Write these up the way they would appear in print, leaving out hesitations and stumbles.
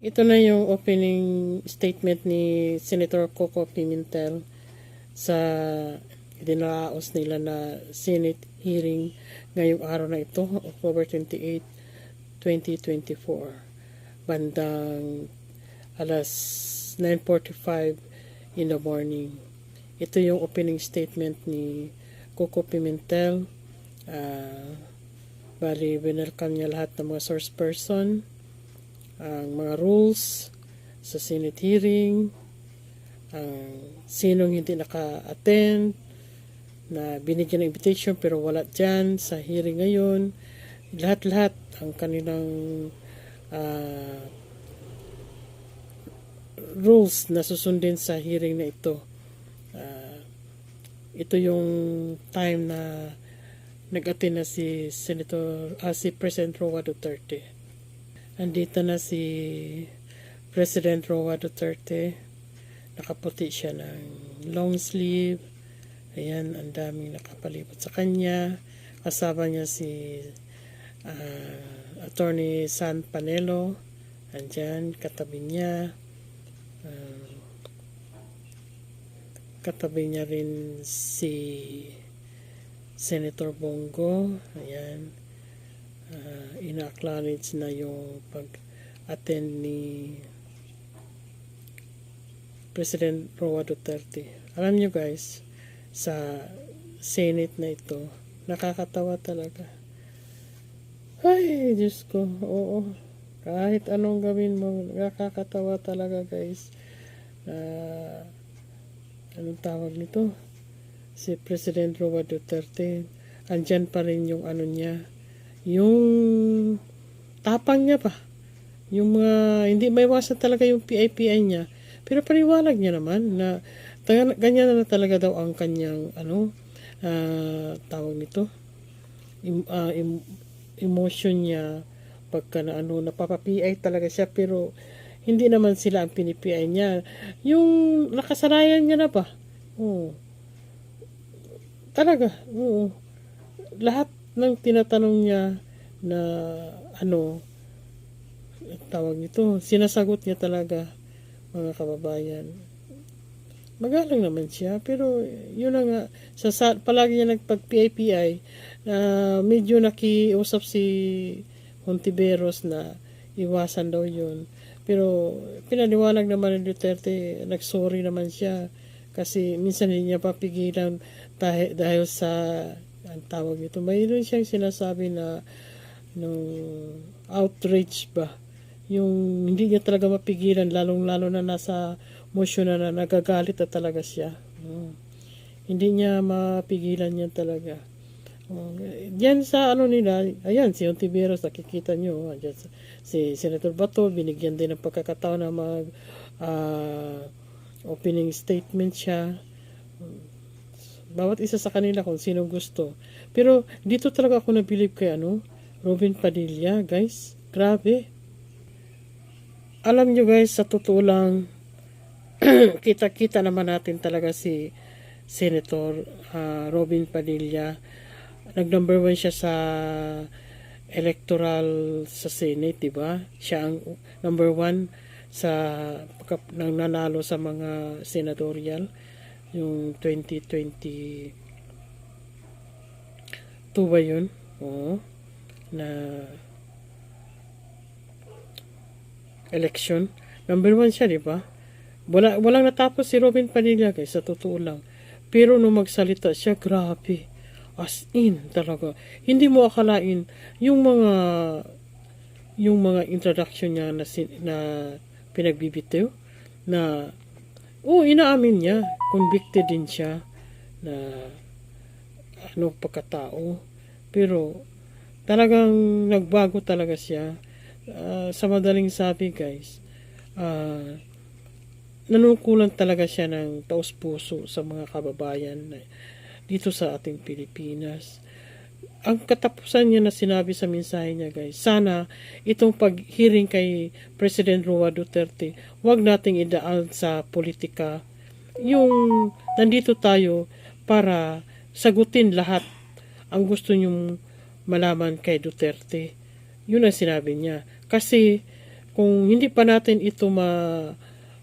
Ito na yung opening statement ni Senator Coco Pimentel sa dinaraos nila na Senate hearing ngayong araw na ito, October 28, 2024, bandang alas 9:45 in the morning. Ito yung opening statement ni Coco Pimentel. Bali, welcome niya lahat ng mga source person, ang mga rules sa Senate hearing, sinong hindi naka-attend, na binigyan ng invitation pero wala dyan sa hearing ngayon, lahat-lahat ang kanilang rules na susundin sa hearing na ito. Ito yung time na nag-attend na si si President Roa Duterte. Andito na si President Roa Duterte. Nakaputi siya ng long sleeve. Ayan, ang daming nakapalibot sa kanya. Kasama niya si Attorney San Panelo. Andyan, katabi niya. Katabi niya rin si Senator Bongo. Ayan. Ina-acknowledge na yung pag-attend ni President Roa Duterte. Alam nyo guys, sa Senate na ito, nakakatawa talaga. Ay, Diyos ko, oo. Kahit anong gawin mo, nakakatawa talaga guys. Anong tawag nito? Si President Roa Duterte, andyan pa rin yung ano niya, yung tapang niya pa. Yung mga, hindi maiwasan talaga yung PIPI niya. Pero paniwalag niya naman na ganyan na talaga daw ang kanyang, tawag nito, emotion niya pagka na napapa-PI talaga siya, pero hindi naman sila ang pini-PI niya. Yung nakasanayan niya na ba? Oo. Talaga, oo. Lahat ng tinatanong niya na tawag nito, sinasagot niya talaga, mga kababayan. Magalang naman siya, pero yun na nga, palagi niya nagpag-PIPI, medyo nakiusap si Hontiveros na iwasan daw yun. Pero pinaliwanag naman ni Duterte, nagsorry naman siya, kasi minsan hindi niya papigilan dahil sa ang tawag ito. Mayroon siyang sinasabi na outrage ba? Yung hindi niya talaga mapigilan, lalong-lalo na nasa motion na nagagalit na talaga siya. Hindi niya mapigilan yan talaga. Diyan sa nila, ayan, si Hontiveros, nakikita nyo, dyan, si Senator Bato, binigyan din ng pagkakataon na mag opening statement siya. Bawat isa sa kanila kung sino gusto. Pero dito talaga ako nabilib kay Robin Padilla, guys. Grabe. Alam nyo guys, sa totoo lang, kita-kita naman natin talaga si Senator Robin Padilla. Nag-number 1 siya sa electoral sa Senate, diba? Siya ang number 1 sa nang nanalo sa mga senatorial yung 2022 ba yun? Oo. Na election. Number 1 siya, diba? Walang natapos si Robin Padilla guys, sa totoo lang. Pero nung magsalita siya, grabe. As in, talaga. Hindi mo akalain yung mga introduction niya na pinagbibitiw na inaamin niya, convicted din siya na pagkatao. Pero talagang nagbago talaga siya. Sa madaling sabi guys, nanukulan talaga siya ng taos-puso sa mga kababayan dito sa ating Pilipinas. Ang katapusan niya na sinabi sa mensahe niya guys, sana itong pag-hearing kay President Roa Duterte, wag nating idaan sa politika. Yung nandito tayo para sagutin lahat ang gusto niyong malaman kay Duterte. Yun ang sinabi niya. Kasi kung hindi pa natin ito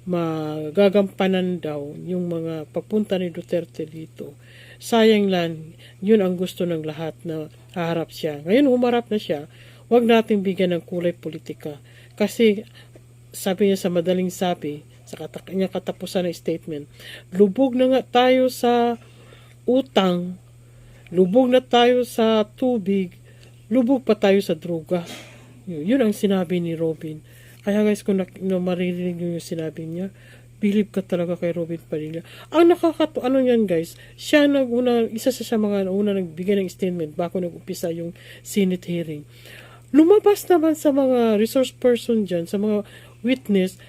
magagampanan daw yung mga pagpunta ni Duterte dito. Sayang lang, yun ang gusto ng lahat na haharap siya. Ngayon humarap na siya, wag natin bigyan ng kulay politika. Kasi sabi niya sa madaling sabi, sa kanyang katapusan ng statement, lubog na nga tayo sa utang, lubog na tayo sa tubig, lubog pa tayo sa droga. Yun ang sinabi ni Robin. Kaya guys, kung maririnig nyo yung sinabi niya, believe ka talaga kay Robin Padilla. Ang ano yan guys, siya isa sa mga una nagbigay ng statement bago nag-umpisa yung Senate hearing. Lumabas naman sa mga resource person dyan, sa mga witness,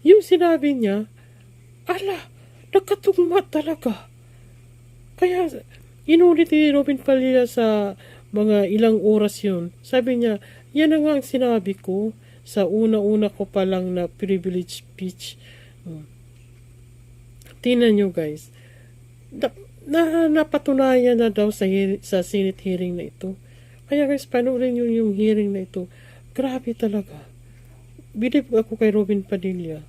yung sinabi niya, nakatugma talaga. Kaya, inulit ni Robin Padilla sa mga ilang oras yun. Sabi niya, yan na nga ang sinabi ko sa una-una ko pa lang na privilege speech. Tingnan nyo guys, napatunayan na daw sa Senate hearing na ito. Kaya guys, panoorin nyo yung hearing na ito. Grabe talaga. Believe ako kay Robin Padilla.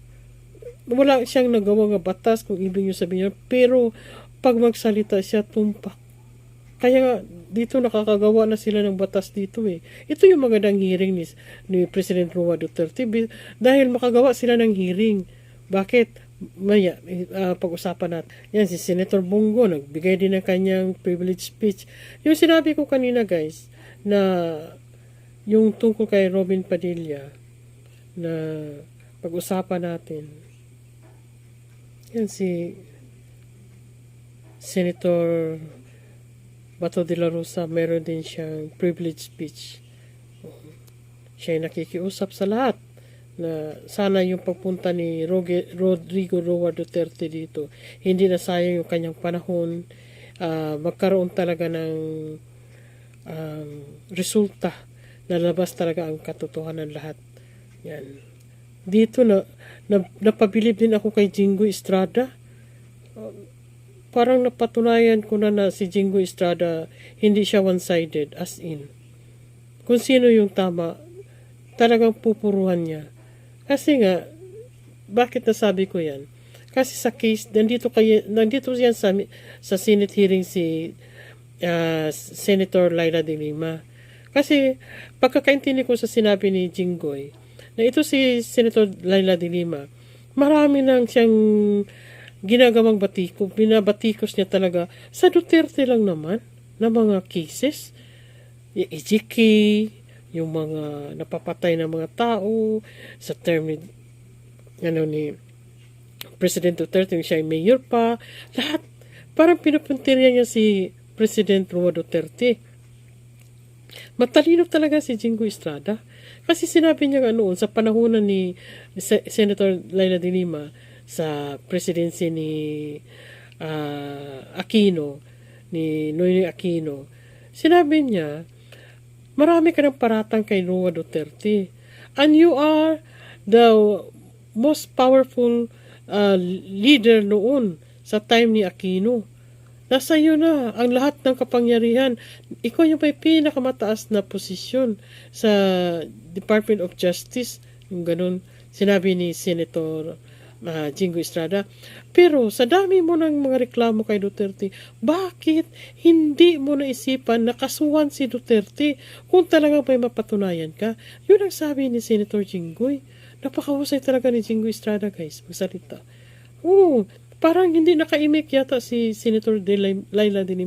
Wala siyang nagawa ng batas kung ibig nyo sabihin niya, pero pag magsalita siya, tumpak. Kaya dito nakakagawa na sila ng batas dito eh. Ito yung magandang hearing ni President Roa Duterte dahil makagawa sila ng hearing. Bakit? Maya, pag-usapan natin. Yan, si Senator Bongo, nagbigay din ng kanyang privilege speech. Yung sinabi ko kanina guys, na yung tungkol kay Robin Padilla, na pag-usapan natin. Yan si Senator Bato de la Rosa, meron din siyang privilege speech. Siya ay nakikiusap sa lahat na sana yung pagpunta ni Rodrigo Roa Duterte dito, hindi na sayang yung kanyang panahon, magkaroon talaga ng resulta, nalabas talaga ang katotohanan lahat. Yan. Dito napabilib din ako kay Jingo Estrada. Parang napatunayan ko na si Jingo Estrada, hindi siya one-sided, as in. Kung sino yung tama, talagang pupuruhan niya. Kasi nga, bakit nasabi ko yan? Kasi sa case, nandito yan sa Senate hearing si Senator Laila de Lima. Kasi, pagkakaintindi ko sa sinabi ni Jinggoy, na ito si Senator Laila de Lima, marami nang siyang ginagawang binabatikos niya talaga sa Duterte lang naman na mga cases, yung EJK, yung mga napapatay na mga tao sa term ni President Duterte, yung siya ay mayor pa, lahat parang pinupuntirya niya si President Roa Duterte. Matalino talaga si Jingo Estrada. Kasi sinabi niya noon sa panahonan ni Senator Laila de Lima sa presidency ni Aquino, ni Noynoy Aquino, sinabi niya, marami ka ng paratang kay Roa Duterte. And you are the most powerful leader noon sa time ni Aquino. Nasa iyo na ang lahat ng kapangyarihan. Ikaw yung may pinakamataas na posisyon sa Department of Justice. Yung ganun, sinabi ni Senator Jingo Estrada. Pero sa dami mo ng mga reklamo kay Duterte, bakit hindi mo naisipan na kasuhan si Duterte kung talagang may mapatunayan ka? Yun ang sabi ni Senator Jinggoy. Napakahusay talaga ni Jingo Estrada guys, magsalita. Parang hindi nakaimik yata si Senator Laila de Lima.